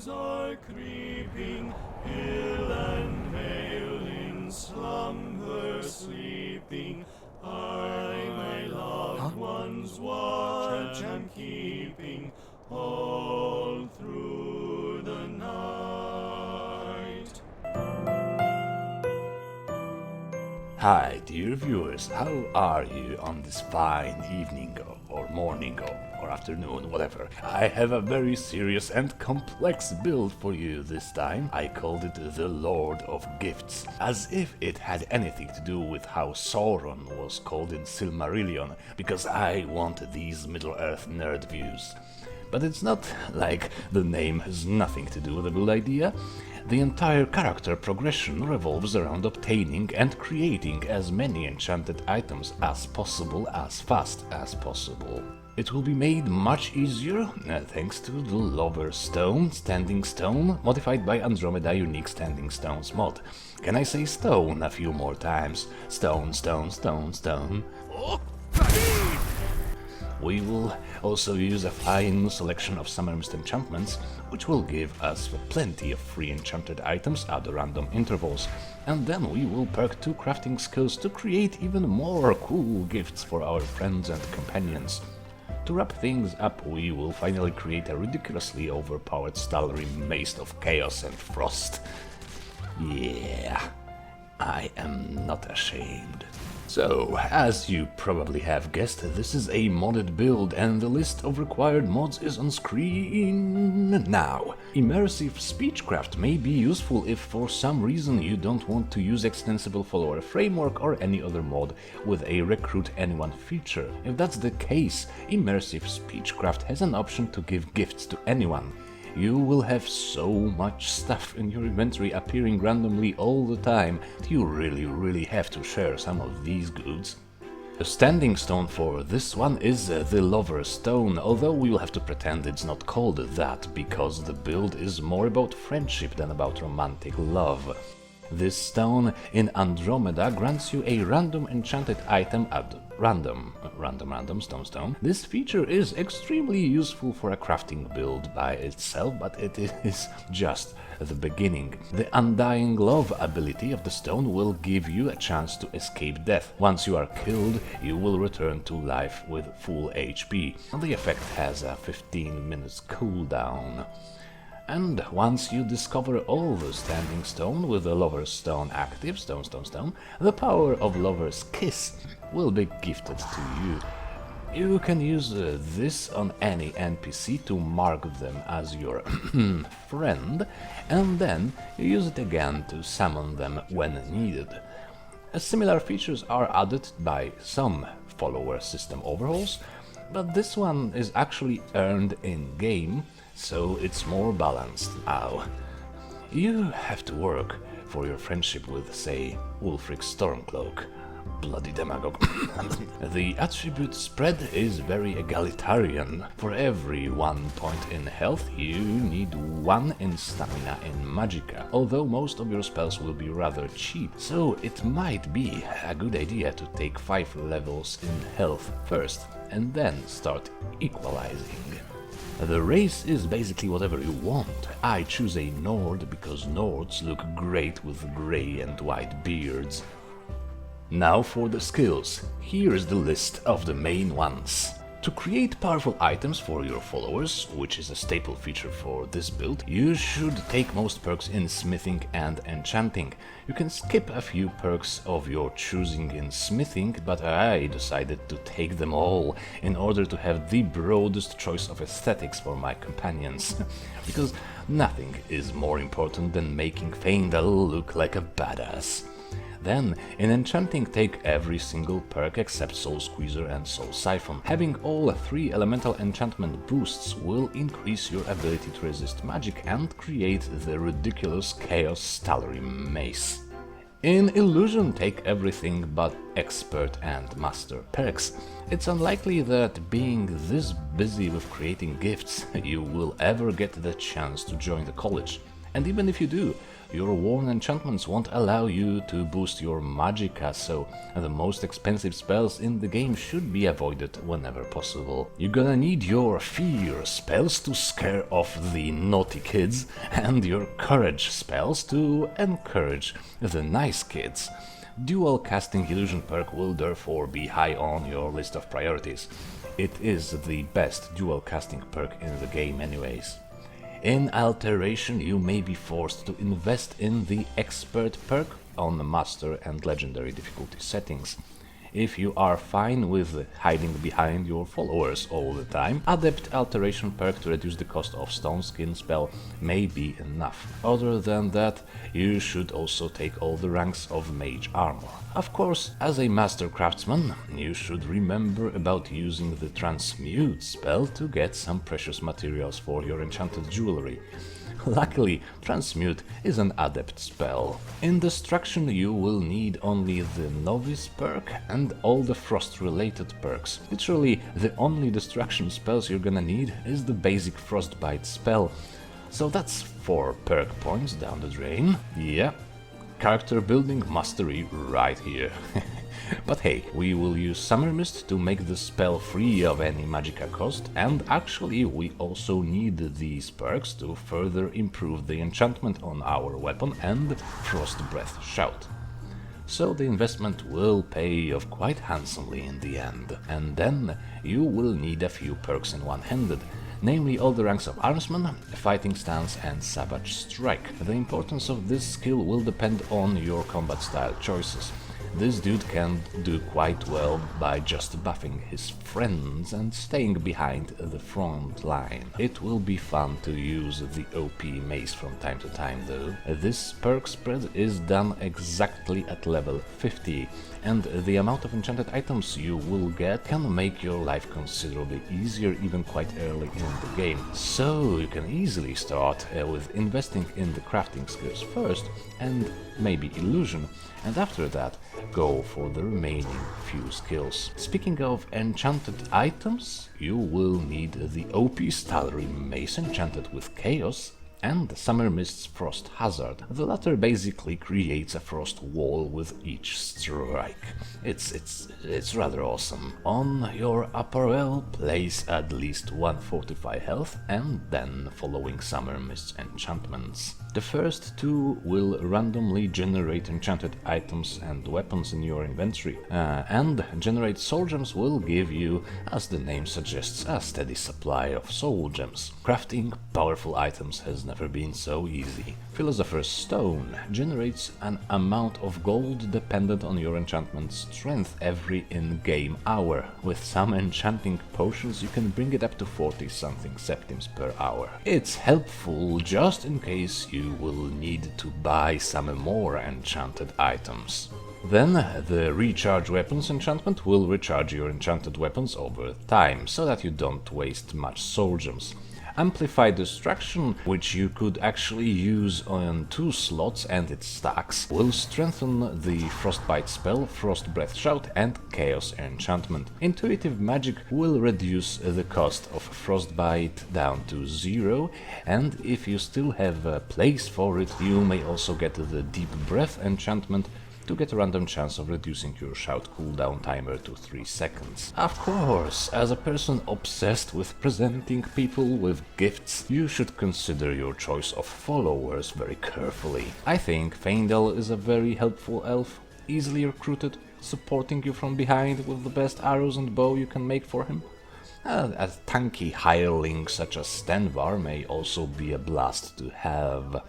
shadows are creeping, hill and vale in slumber sleeping. I, my loved ones, watch and keeping all through the night. Hi, dear viewers, how are you on this fine evening or morning or afternoon, whatever? I have a very serious and complex build for you this time. I called it the Lord of Gifts, as if it had anything to do with how Sauron was called in Silmarillion, because I want these Middle-earth nerd views. But it's not like the name has nothing to do with the build idea. The entire character progression revolves around obtaining and creating as many enchanted items as possible as fast as possible. It will be made much easier thanks to the Lover Stone, Standing Stone, modified by Andromeda Unique Standing Stones mod. Can I say stone a few more times? Stone, stone, stone, stone. We will also use a fine selection of Summermyst enchantments, which will give us plenty of free enchanted items at random intervals, and then we will perk 2 crafting skills to create even more cool gifts for our friends and companions. To wrap things up, we will finally create a ridiculously overpowered stalhrim mace of chaos and frost. Yeah, I am not ashamed. So, as you probably have guessed, this is a modded build and the list of required mods is on screen now. Immersive Speechcraft may be useful if for some reason you don't want to use Extensible Follower Framework or any other mod with a Recruit Anyone feature. If that's the case, Immersive Speechcraft has an option to give gifts to anyone. You will have so much stuff in your inventory appearing randomly all the time that you really have to share some of these goods. The standing stone for this one is the Lover Stone, although we will have to pretend it's not called that because the build is more about friendship than about romantic love. This stone in Andromeda grants you a random enchanted item at random stone. This feature is extremely useful for a crafting build by itself, but it is just the beginning. The Undying Love ability of the stone will give you a chance to escape death. Once you are killed, you will return to life with full HP. The effect has a 15 minutes cooldown. And once you discover all the Standing Stone with the Lover's Stone active, stone, the power of Lover's Kiss will be gifted to you. You can use this on any NPC to mark them as your friend, and then you use it again to summon them when needed. Similar features are added by some follower system overhauls, but this one is actually earned in-game, so it's more balanced now. You have to work for your friendship with, say, Ulfric Stormcloak. Bloody demagogue. The attribute spread is very egalitarian. For every 1 point in health, you need 1 in stamina in magicka, although most of your spells will be rather cheap, so it might be a good idea to take 5 levels in health first, and then start equalizing. The race is basically whatever you want. I choose a Nord because Nords look great with grey and white beards. Now for the skills. Here's the list of the main ones. To create powerful items for your followers, which is a staple feature for this build, you should take most perks in smithing and enchanting. You can skip a few perks of your choosing in smithing, but I decided to take them all in order to have the broadest choice of aesthetics for my companions. Because nothing is more important than making Feindal look like a badass. Then, in enchanting, take every single perk except Soul Squeezer and Soul Siphon. Having all 3 elemental enchantment boosts will increase your ability to resist magic and create the ridiculous Chaos Stalhrim mace. In Illusion, take everything but Expert and Master perks. It's unlikely that being this busy with creating gifts, you will ever get the chance to join the college. And even if you do, your worn enchantments won't allow you to boost your magicka, so the most expensive spells in the game should be avoided whenever possible. You're gonna need your fear spells to scare off the naughty kids, and your courage spells to encourage the nice kids. Dual casting illusion perk will therefore be high on your list of priorities. It is the best dual casting perk in the game anyways. In Alteration, you may be forced to invest in the Expert perk on the Master and Legendary difficulty settings. If you are fine with hiding behind your followers all the time, Adept Alteration perk to reduce the cost of Stone Skin spell may be enough. Other than that, you should also take all the ranks of Mage Armor. Of course, as a Master Craftsman, you should remember about using the Transmute spell to get some precious materials for your enchanted jewelry. Luckily, Transmute is an adept spell. In Destruction you will need only the Novice perk and all the Frost-related perks. Literally, the only Destruction spells you're gonna need is the basic Frostbite spell. So that's 4 perk points down the drain. Yeah, character building mastery right here. But hey, we will use Summermyst to make the spell free of any magicka cost, and actually we also need these perks to further improve the enchantment on our weapon and Frost Breath Shout. So the investment will pay off quite handsomely in the end. And then you will need a few perks in one-handed, namely all the ranks of Armsman, Fighting Stance and Savage Strike. The importance of this skill will depend on your combat style choices. This dude can do quite well by just buffing his friends and staying behind the front line. It will be fun to use the OP mace from time to time though. This perk spread is done exactly at level 50, and the amount of enchanted items you will get can make your life considerably easier even quite early in the game. So you can easily start with investing in the crafting skills first, and maybe illusion, and after that go for the remaining few skills. Speaking of enchanted items, you will need the OP Stalhrim mace enchanted with chaos and Summermyst's Frost Hazard. The latter basically creates a frost wall with each strike. It's rather awesome. On your apparel, place at least 145 health, and then following Summermyst's enchantments. The first 2 will randomly generate enchanted items and weapons in your inventory, and generate soul gems will give you, as the name suggests, a steady supply of soul gems. Crafting powerful items has never been so easy. Philosopher's Stone generates an amount of gold dependent on your enchantment strength every in-game hour. With some enchanting potions you can bring it up to 40-something septims per hour. It's helpful just in case you will need to buy some more enchanted items. Then the Recharge Weapons enchantment will recharge your enchanted weapons over time, so that you don't waste much soul gems. Amplified Destruction, which you could actually use on 2 slots and it stacks, will strengthen the Frostbite spell, Frost Breath Shout and Chaos enchantment. Intuitive Magic will reduce the cost of Frostbite down to 0, and if you still have a place for it, you may also get the Deep Breath enchantment to get a random chance of reducing your shout cooldown timer to 3 seconds. Of course, as a person obsessed with presenting people with gifts, you should consider your choice of followers very carefully. I think Faendal is a very helpful elf, easily recruited, supporting you from behind with the best arrows and bow you can make for him. A tanky hireling such as Stenvar may also be a blast to have.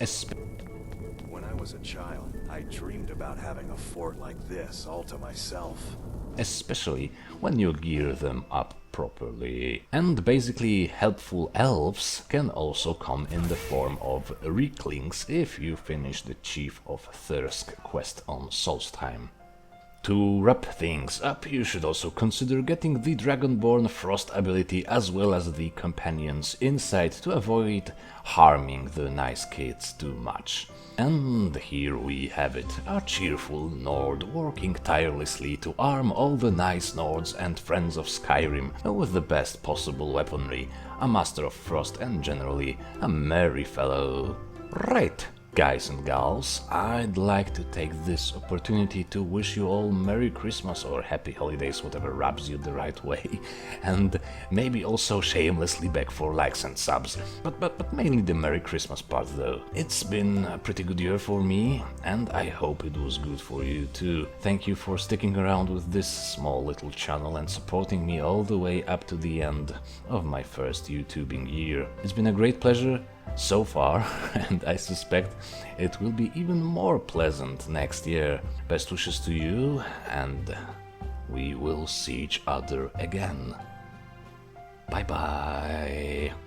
When I was a child, I dreamed about having a fort like this all to myself. Especially when you gear them up properly. And basically helpful elves can also come in the form of Reeklings if you finish the Chief of Thirsk quest on Solstheim. To wrap things up, you should also consider getting the Dragonborn Frost ability as well as the Companion's Insight to avoid harming the nice kids too much. And here we have it, a cheerful Nord working tirelessly to arm all the nice Nords and friends of Skyrim with the best possible weaponry, a Master of Frost and generally a merry fellow. Right, guys and gals, I'd like to take this opportunity to wish you all Merry Christmas or Happy Holidays, whatever rubs you the right way, and maybe also shamelessly beg for likes and subs, but mainly the Merry Christmas part though. It's been a pretty good year for me, and I hope it was good for you too. Thank you for sticking around with this small little channel and supporting me all the way up to the end of my first YouTubing year. It's been a great pleasure so far, and I suspect it will be even more pleasant next year. Best wishes to you, and we will see each other again. Bye bye.